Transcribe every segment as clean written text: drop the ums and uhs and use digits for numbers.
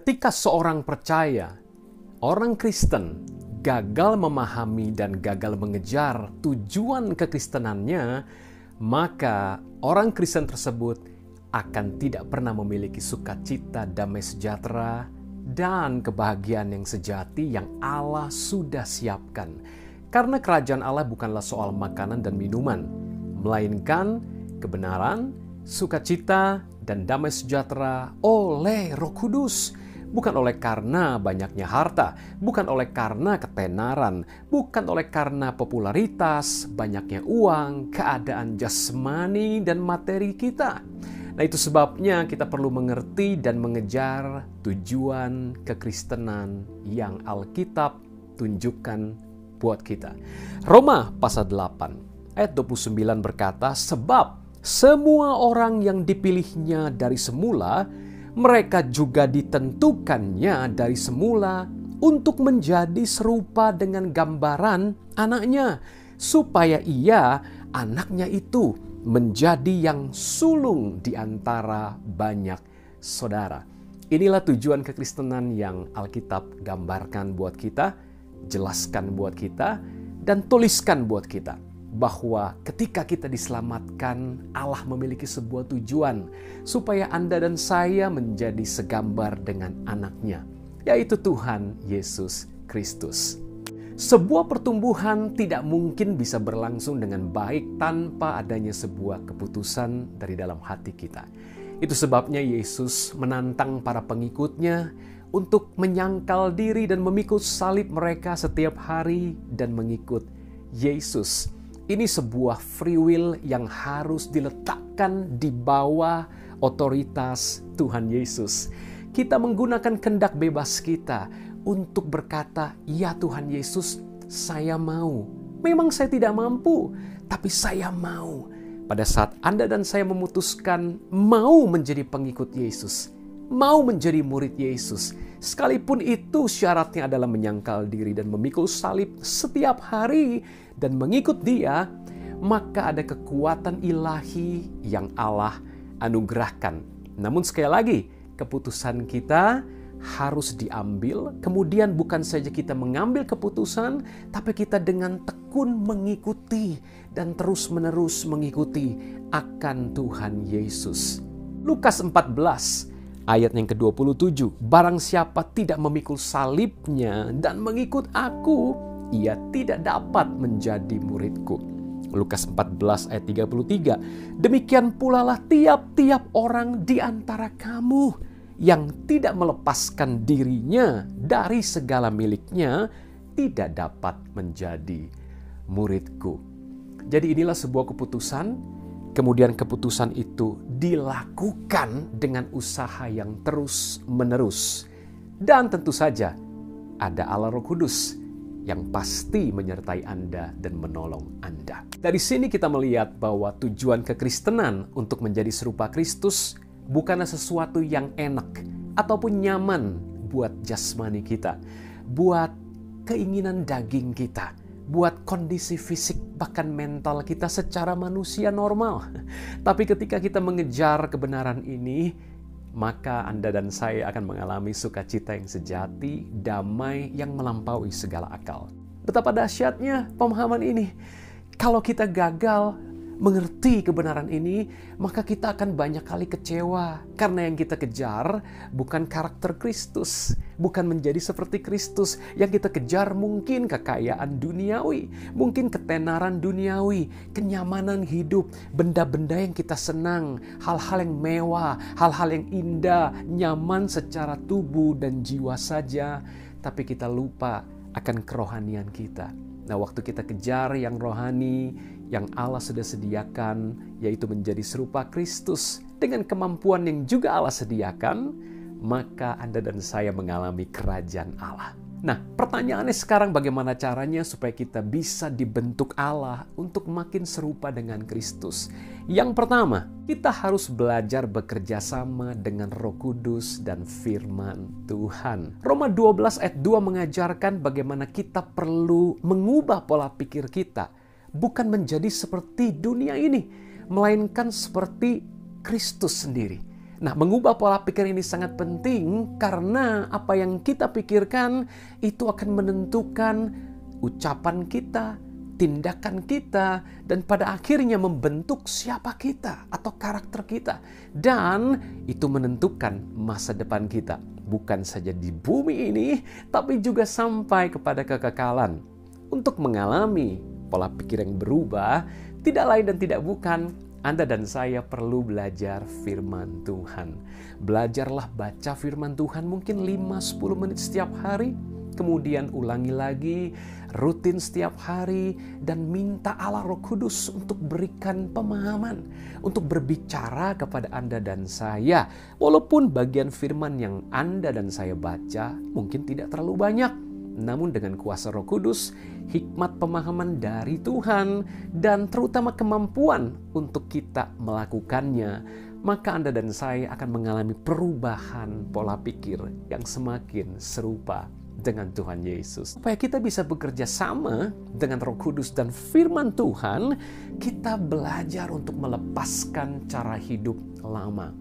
Ketika seorang percaya, orang Kristen, gagal memahami dan gagal mengejar tujuan kekristenannya, maka orang Kristen tersebut akan tidak pernah memiliki sukacita, damai sejahtera, dan kebahagiaan yang sejati yang Allah sudah siapkan. Karena kerajaan Allah bukanlah soal makanan dan minuman, melainkan kebenaran, sukacita, dan damai sejahtera oleh Roh Kudus. Bukan oleh karena banyaknya harta, bukan oleh karena ketenaran, bukan oleh karena popularitas, banyaknya uang, keadaan jasmani dan materi kita. Nah, itu sebabnya kita perlu mengerti dan mengejar tujuan kekristenan yang Alkitab tunjukkan buat kita. Roma pasal 8 ayat 29 berkata, sebab semua orang yang dipilihnya dari semula, mereka juga ditentukannya dari semula untuk menjadi serupa dengan gambaran anaknya, supaya ia, anaknya itu, menjadi yang sulung di antara banyak saudara. Inilah tujuan kekristenan yang Alkitab gambarkan buat kita, jelaskan buat kita, dan tuliskan buat kita. Bahwa ketika kita diselamatkan, Allah memiliki sebuah tujuan supaya Anda dan saya menjadi segambar dengan anaknya, yaitu Tuhan Yesus Kristus. Sebuah pertumbuhan tidak mungkin bisa berlangsung dengan baik tanpa adanya sebuah keputusan dari dalam hati kita. Itu sebabnya Yesus menantang para pengikutnya untuk menyangkal diri dan memikul salib mereka setiap hari dan mengikut Yesus. Ini sebuah free will yang harus diletakkan di bawah otoritas Tuhan Yesus. Kita menggunakan kehendak bebas kita untuk berkata, ya Tuhan Yesus, saya mau. Memang saya tidak mampu, tapi saya mau. Pada saat Anda dan saya memutuskan mau menjadi pengikut Yesus, mau menjadi murid Yesus, sekalipun itu syaratnya adalah menyangkal diri dan memikul salib setiap hari dan mengikut Dia, maka ada kekuatan ilahi yang Allah anugerahkan. Namun sekali lagi, keputusan kita harus diambil. Kemudian bukan saja kita mengambil keputusan, tapi kita dengan tekun mengikuti dan terus-menerus mengikuti akan Tuhan Yesus. Lukas 14 ayat yang ke-27, barang siapa tidak memikul salibnya dan mengikut aku, ia tidak dapat menjadi muridku. Lukas 14 ayat 33, demikian pula lah tiap-tiap orang di antara kamu yang tidak melepaskan dirinya dari segala miliknya, tidak dapat menjadi muridku. Jadi inilah sebuah keputusan. Kemudian keputusan itu dilakukan dengan usaha yang terus-menerus. Dan tentu saja ada Allah Roh Kudus yang pasti menyertai Anda dan menolong Anda. Dari sini kita melihat bahwa tujuan kekristenan untuk menjadi serupa Kristus bukanlah sesuatu yang enak ataupun nyaman buat jasmani kita, buat keinginan daging kita, buat kondisi fisik bahkan mental kita secara manusia normal. Tapi ketika kita mengejar kebenaran ini, maka Anda dan saya akan mengalami sukacita yang sejati, damai yang melampaui segala akal. Betapa dahsyatnya pemahaman ini. Kalau kita gagal mengerti kebenaran ini, maka kita akan banyak kali kecewa. Karena yang kita kejar bukan karakter Kristus, bukan menjadi seperti Kristus. Yang kita kejar mungkin kekayaan duniawi, mungkin ketenaran duniawi, kenyamanan hidup, benda-benda yang kita senang, hal-hal yang mewah, hal-hal yang indah, nyaman secara tubuh dan jiwa saja. Tapi kita lupa akan kerohanian kita. Nah, waktu kita kejar yang rohani, yang Allah sudah sediakan, yaitu menjadi serupa Kristus dengan kemampuan yang juga Allah sediakan, maka Anda dan saya mengalami kerajaan Allah. Nah, pertanyaannya sekarang bagaimana caranya supaya kita bisa dibentuk Allah untuk makin serupa dengan Kristus? Yang pertama, kita harus belajar bekerja sama dengan Roh Kudus dan firman Tuhan. Roma 12 ayat 2 mengajarkan bagaimana kita perlu mengubah pola pikir kita, bukan menjadi seperti dunia ini, melainkan seperti Kristus sendiri. Nah, mengubah pola pikir ini sangat penting karena apa yang kita pikirkan itu akan menentukan ucapan kita, tindakan kita, dan pada akhirnya membentuk siapa kita atau karakter kita. Dan itu menentukan masa depan kita. Bukan saja di bumi ini, tapi juga sampai kepada kekekalan. Untuk mengalami pola pikir yang berubah, tidak lain dan tidak bukan, Anda dan saya perlu belajar firman Tuhan. Belajarlah baca firman Tuhan mungkin 5-10 menit setiap hari. Kemudian ulangi lagi, rutin setiap hari, dan minta Allah Roh Kudus untuk berikan pemahaman, untuk berbicara kepada Anda dan saya. Walaupun bagian firman yang Anda dan saya baca mungkin tidak terlalu banyak, namun dengan kuasa Roh Kudus, hikmat pemahaman dari Tuhan, dan terutama kemampuan untuk kita melakukannya, maka Anda dan saya akan mengalami perubahan pola pikir yang semakin serupa dengan Tuhan Yesus. Supaya kita bisa bekerja sama dengan Roh Kudus dan firman Tuhan, kita belajar untuk melepaskan cara hidup lama.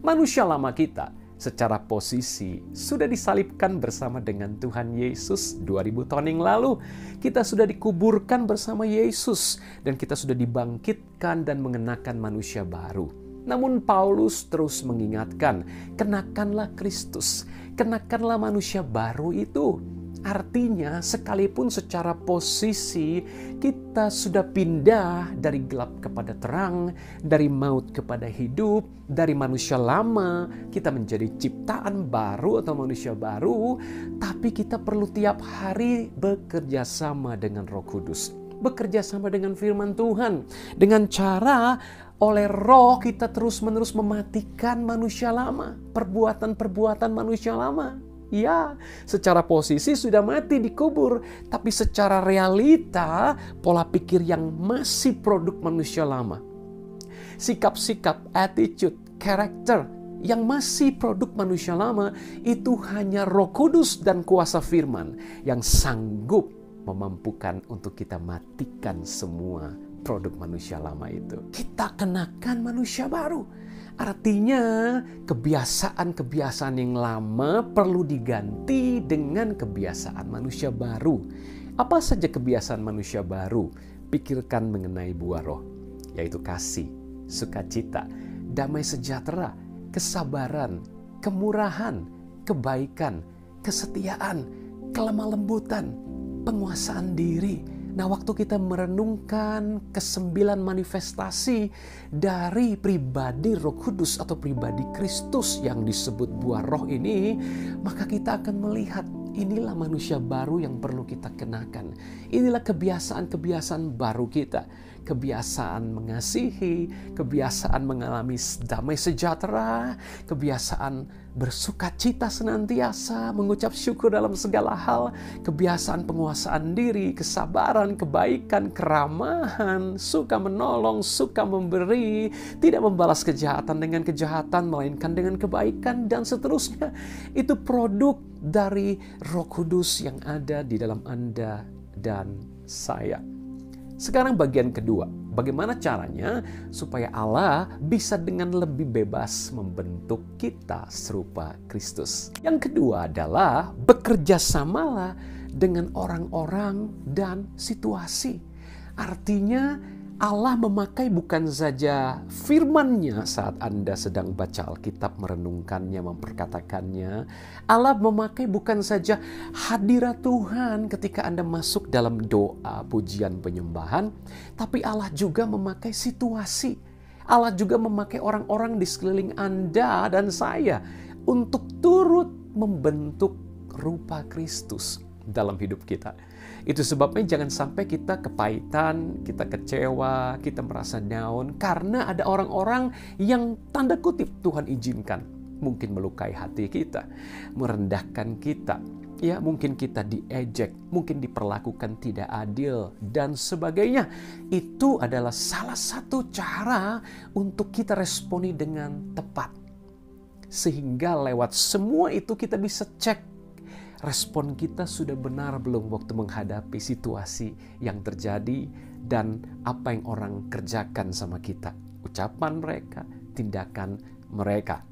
Manusia lama kita secara posisi sudah disalibkan bersama dengan Tuhan Yesus 2000 tahun yang lalu. Kita sudah dikuburkan bersama Yesus dan kita sudah dibangkitkan dan mengenakan manusia baru. Namun Paulus terus mengingatkan, kenakanlah Kristus, kenakanlah manusia baru itu. Artinya sekalipun secara posisi kita sudah pindah dari gelap kepada terang, dari maut kepada hidup, dari manusia lama kita menjadi ciptaan baru atau manusia baru, tapi kita perlu tiap hari bekerja sama dengan Roh Kudus, bekerja sama dengan firman Tuhan, dengan cara oleh Roh kita terus-menerus mematikan manusia lama, perbuatan-perbuatan manusia lama. Ya, secara posisi sudah mati dikubur, tapi secara realita pola pikir yang masih produk manusia lama. Sikap-sikap, attitude, karakter yang masih produk manusia lama itu hanya Roh Kudus dan kuasa firman yang sanggup memampukan untuk kita matikan semua produk manusia lama itu. Kita kenakan manusia baru. Artinya kebiasaan-kebiasaan yang lama perlu diganti dengan kebiasaan manusia baru. Apa saja kebiasaan manusia baru? Pikirkan mengenai buah roh, yaitu kasih, sukacita, damai sejahtera, kesabaran, kemurahan, kebaikan, kesetiaan, kelemah lembutan, penguasaan diri. Nah, waktu kita merenungkan kesembilan manifestasi dari pribadi Roh Kudus atau pribadi Kristus yang disebut buah roh ini, maka kita akan melihat inilah manusia baru yang perlu kita kenakan. Inilah kebiasaan-kebiasaan baru kita. Kebiasaan mengasihi, kebiasaan mengalami damai sejahtera, kebiasaan bersukacita senantiasa, mengucap syukur dalam segala hal, kebiasaan penguasaan diri, kesabaran, kebaikan, keramahan, suka menolong, suka memberi, tidak membalas kejahatan dengan kejahatan, melainkan dengan kebaikan, dan seterusnya. Itu produk dari Roh Kudus yang ada di dalam Anda dan saya. Sekarang bagian kedua, bagaimana caranya supaya Allah bisa dengan lebih bebas membentuk kita serupa Kristus. Yang kedua adalah bekerja samalah dengan orang-orang dan situasi. Artinya Allah memakai bukan saja firman-Nya saat Anda sedang baca Alkitab, merenungkannya, memperkatakannya. Allah memakai bukan saja hadirat Tuhan ketika Anda masuk dalam doa, pujian, penyembahan, tapi Allah juga memakai situasi. Allah juga memakai orang-orang di sekeliling Anda dan saya untuk turut membentuk rupa Kristus dalam hidup kita. Itu sebabnya jangan sampai kita kepahitan, kita kecewa, kita merasa down karena ada orang-orang yang tanda kutip Tuhan izinkan mungkin melukai hati kita, merendahkan kita. Ya, mungkin kita diejek, mungkin diperlakukan tidak adil dan sebagainya. Itu adalah salah satu cara untuk kita responi dengan tepat. Sehingga lewat semua itu kita bisa cek respon kita sudah benar belum waktu menghadapi situasi yang terjadi dan apa yang orang kerjakan sama kita. Ucapan mereka, tindakan mereka.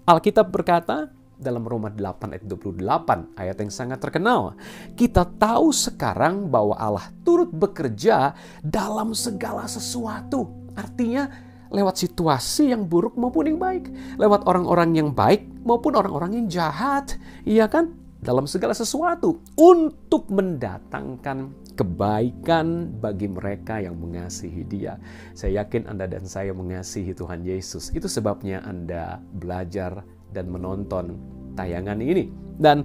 Alkitab berkata dalam Roma 8 ayat 28, ayat yang sangat terkenal. Kita tahu sekarang bahwa Allah turut bekerja dalam segala sesuatu. Artinya lewat situasi yang buruk maupun yang baik. Lewat orang-orang yang baik maupun orang-orang yang jahat. Iya kan? Dalam segala sesuatu. Untuk mendatangkan kebaikan bagi mereka yang mengasihi Dia. Saya yakin Anda dan saya mengasihi Tuhan Yesus. Itu sebabnya Anda belajar dan menonton tayangan ini. Dan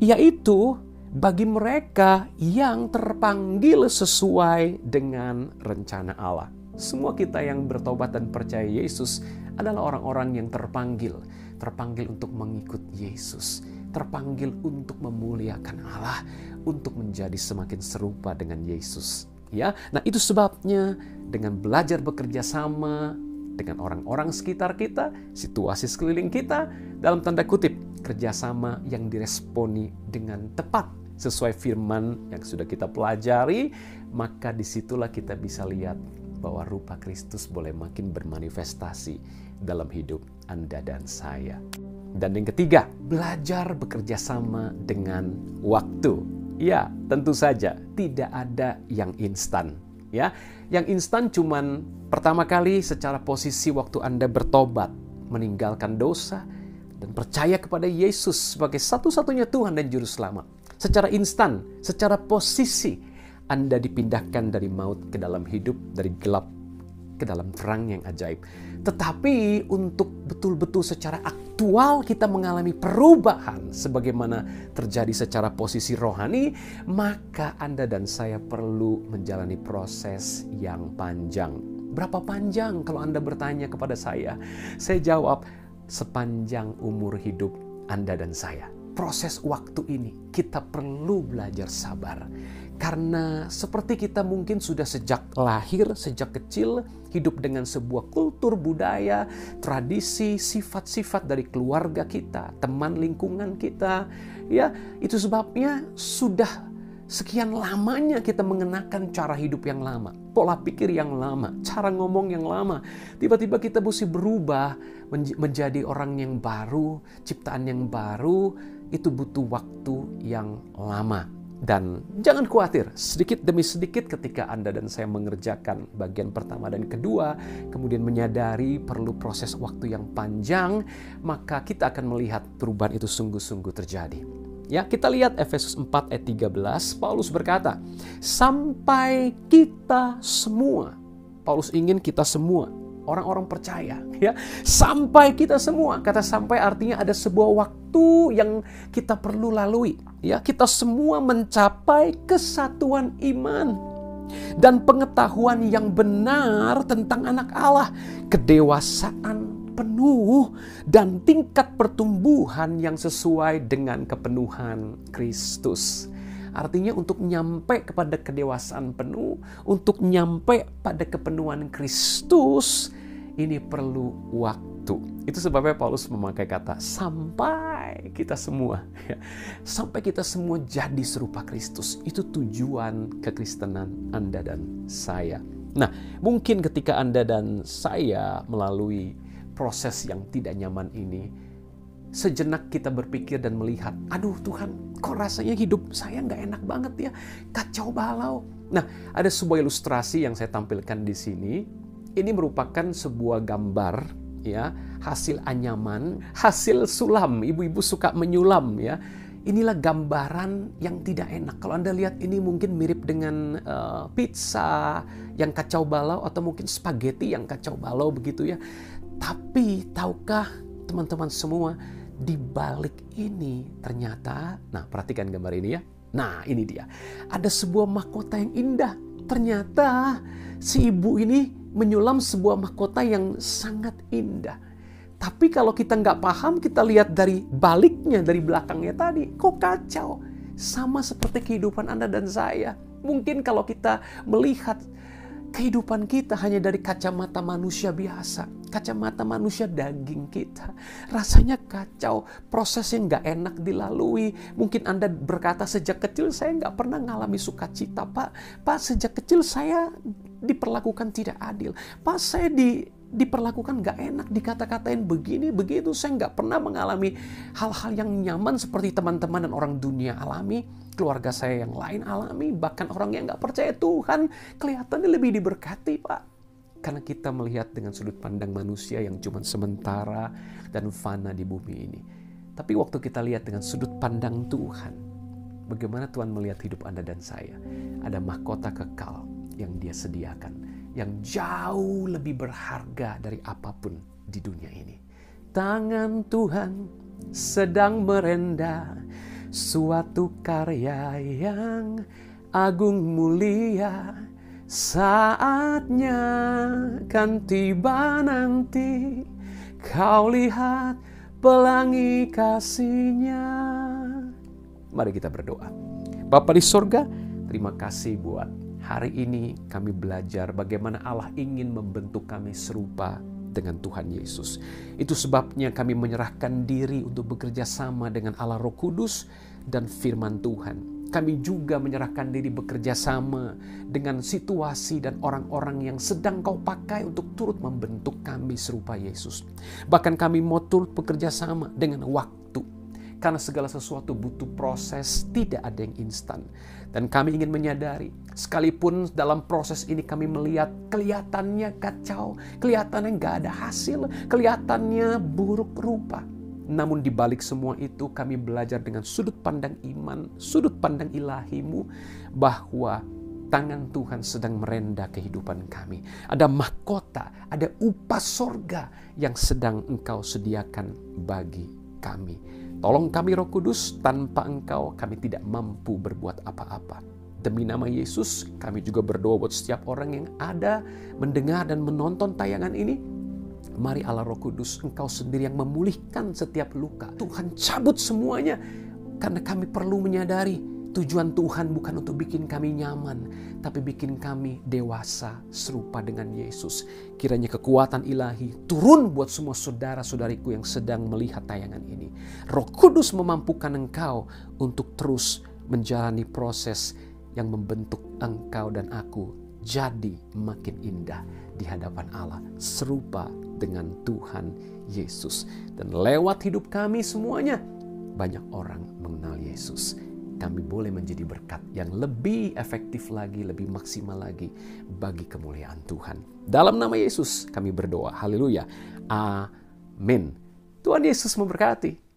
yaitu bagi mereka yang terpanggil sesuai dengan rencana Allah. Semua kita yang bertobat dan percaya Yesus adalah orang-orang yang terpanggil. Terpanggil untuk mengikut Yesus. Terpanggil untuk memuliakan Allah. Untuk menjadi semakin serupa dengan Yesus. Ya, nah itu sebabnya dengan belajar bekerja sama dengan orang-orang sekitar kita, situasi sekeliling kita, dalam tanda kutip, kerjasama yang diresponi dengan tepat sesuai firman yang sudah kita pelajari, maka disitulah kita bisa lihat bahwa rupa Kristus boleh makin bermanifestasi dalam hidup Anda dan saya. Dan yang ketiga, belajar bekerja sama dengan waktu. Ya, tentu saja tidak ada yang instan. Ya, yang instan cuman pertama kali secara posisi waktu Anda bertobat, meninggalkan dosa, dan percaya kepada Yesus sebagai satu-satunya Tuhan dan Juru Selamat. Secara instan, secara posisi, Anda dipindahkan dari maut ke dalam hidup, dari gelap ke dalam terang yang ajaib. Tetapi untuk betul-betul secara aktual kita mengalami perubahan sebagaimana terjadi secara posisi rohani, maka Anda dan saya perlu menjalani proses yang panjang. Berapa panjang kalau Anda bertanya kepada saya? Saya jawab, sepanjang umur hidup Anda dan saya. Proses waktu ini kita perlu belajar sabar. Karena seperti kita mungkin sudah sejak lahir, sejak kecil, hidup dengan sebuah kultur budaya, tradisi, sifat-sifat dari keluarga kita, teman lingkungan kita. Ya, itu sebabnya sudah sekian lamanya kita mengenakan cara hidup yang lama, pola pikir yang lama, cara ngomong yang lama. Tiba-tiba kita mesti berubah menjadi orang yang baru, ciptaan yang baru, itu butuh waktu yang lama. Dan jangan khawatir, sedikit demi sedikit ketika Anda dan saya mengerjakan bagian pertama dan kedua, kemudian menyadari perlu proses waktu yang panjang, maka kita akan melihat perubahan itu sungguh-sungguh terjadi. Ya, kita lihat Efesus 4 ayat 13, Paulus berkata, sampai kita semua, Paulus ingin kita semua, orang-orang percaya, ya, sampai kita semua. Kata sampai artinya ada sebuah waktu yang kita perlu lalui, ya. Kita semua mencapai kesatuan iman dan pengetahuan yang benar tentang anak Allah, kedewasaan penuh dan tingkat pertumbuhan yang sesuai dengan kepenuhan Kristus. Artinya untuk nyampe kepada kedewasaan penuh, untuk nyampe pada kepenuhan Kristus, ini perlu waktu. Itu sebabnya Paulus memakai kata sampai kita semua. Sampai kita semua jadi serupa Kristus. Itu tujuan kekristenan Anda dan saya. Nah, mungkin ketika Anda dan saya melalui proses yang tidak nyaman ini, sejenak kita berpikir dan melihat, aduh Tuhan, kok rasanya hidup saya nggak enak banget ya, kacau balau. Nah, ada sebuah ilustrasi yang saya tampilkan di sini. Ini merupakan sebuah gambar, ya, hasil anyaman, hasil sulam. Ibu-ibu suka menyulam, ya. Inilah gambaran yang tidak enak. Kalau Anda lihat ini mungkin mirip dengan pizza yang kacau balau atau mungkin spaghetti yang kacau balau begitu ya. Tapi tahukah teman-teman semua, di balik ini ternyata, nah perhatikan gambar ini ya. Nah ini dia, ada sebuah mahkota yang indah. Ternyata si ibu ini menyulam sebuah mahkota yang sangat indah. Tapi kalau kita nggak paham, kita lihat dari baliknya, dari belakangnya tadi, kok kacau. Sama seperti kehidupan Anda dan saya. Mungkin kalau kita melihat kehidupan kita hanya dari kacamata manusia biasa, kacamata manusia daging kita, rasanya kacau, prosesnya nggak enak dilalui. Mungkin Anda berkata, sejak kecil saya nggak pernah ngalami sukacita, Pak, sejak kecil saya diperlakukan tidak adil, Pak, saya diperlakukan gak enak, dikata-katain begini, begitu. Saya gak pernah mengalami hal-hal yang nyaman seperti teman-teman dan orang dunia alami. Keluarga saya yang lain alami, bahkan orang yang gak percaya Tuhan kelihatannya lebih diberkati, Pak. Karena kita melihat dengan sudut pandang manusia yang cuma sementara dan fana di bumi ini. Tapi waktu kita lihat dengan sudut pandang Tuhan, bagaimana Tuhan melihat hidup Anda dan saya? Ada mahkota kekal yang Dia sediakan, yang jauh lebih berharga dari apapun di dunia ini. Tangan Tuhan sedang merendah suatu karya yang agung mulia. Saatnya kan tiba nanti, kau lihat pelangi kasih-Nya. Mari kita berdoa. Bapa di sorga, terima kasih buat hari ini kami belajar bagaimana Allah ingin membentuk kami serupa dengan Tuhan Yesus. Itu sebabnya kami menyerahkan diri untuk bekerja sama dengan Allah Roh Kudus dan firman Tuhan. Kami juga menyerahkan diri bekerja sama dengan situasi dan orang-orang yang sedang Kau pakai untuk turut membentuk kami serupa Yesus. Bahkan kami mau turut bekerja sama dengan waktu. Karena segala sesuatu butuh proses, tidak ada yang instan. Dan kami ingin menyadari, sekalipun dalam proses ini kami melihat kelihatannya kacau, kelihatannya gak ada hasil, kelihatannya buruk rupa. Namun di balik semua itu kami belajar dengan sudut pandang iman, sudut pandang ilahi-Mu, bahwa tangan Tuhan sedang merendah kehidupan kami. Ada mahkota, ada upah sorga yang sedang Engkau sediakan bagi kami. Tolong kami Roh Kudus, tanpa Engkau kami tidak mampu berbuat apa-apa. Demi nama Yesus, kami juga berdoa buat setiap orang yang ada, mendengar dan menonton tayangan ini. Mari Allah Roh Kudus, Engkau sendiri yang memulihkan setiap luka. Tuhan cabut semuanya, karena kami perlu menyadari tujuan Tuhan bukan untuk bikin kami nyaman, tapi bikin kami dewasa serupa dengan Yesus. Kiranya kekuatan ilahi turun buat semua saudara-saudariku yang sedang melihat tayangan ini. Roh Kudus memampukan Engkau untuk terus menjalani proses yang membentuk Engkau dan aku jadi makin indah di hadapan Allah, serupa dengan Tuhan Yesus. Dan lewat hidup kami semuanya, banyak orang mengenal Yesus. Kami boleh menjadi berkat yang lebih efektif lagi, lebih maksimal lagi bagi kemuliaan Tuhan. Dalam nama Yesus kami berdoa. Haleluya. Amin. Tuhan Yesus memberkati.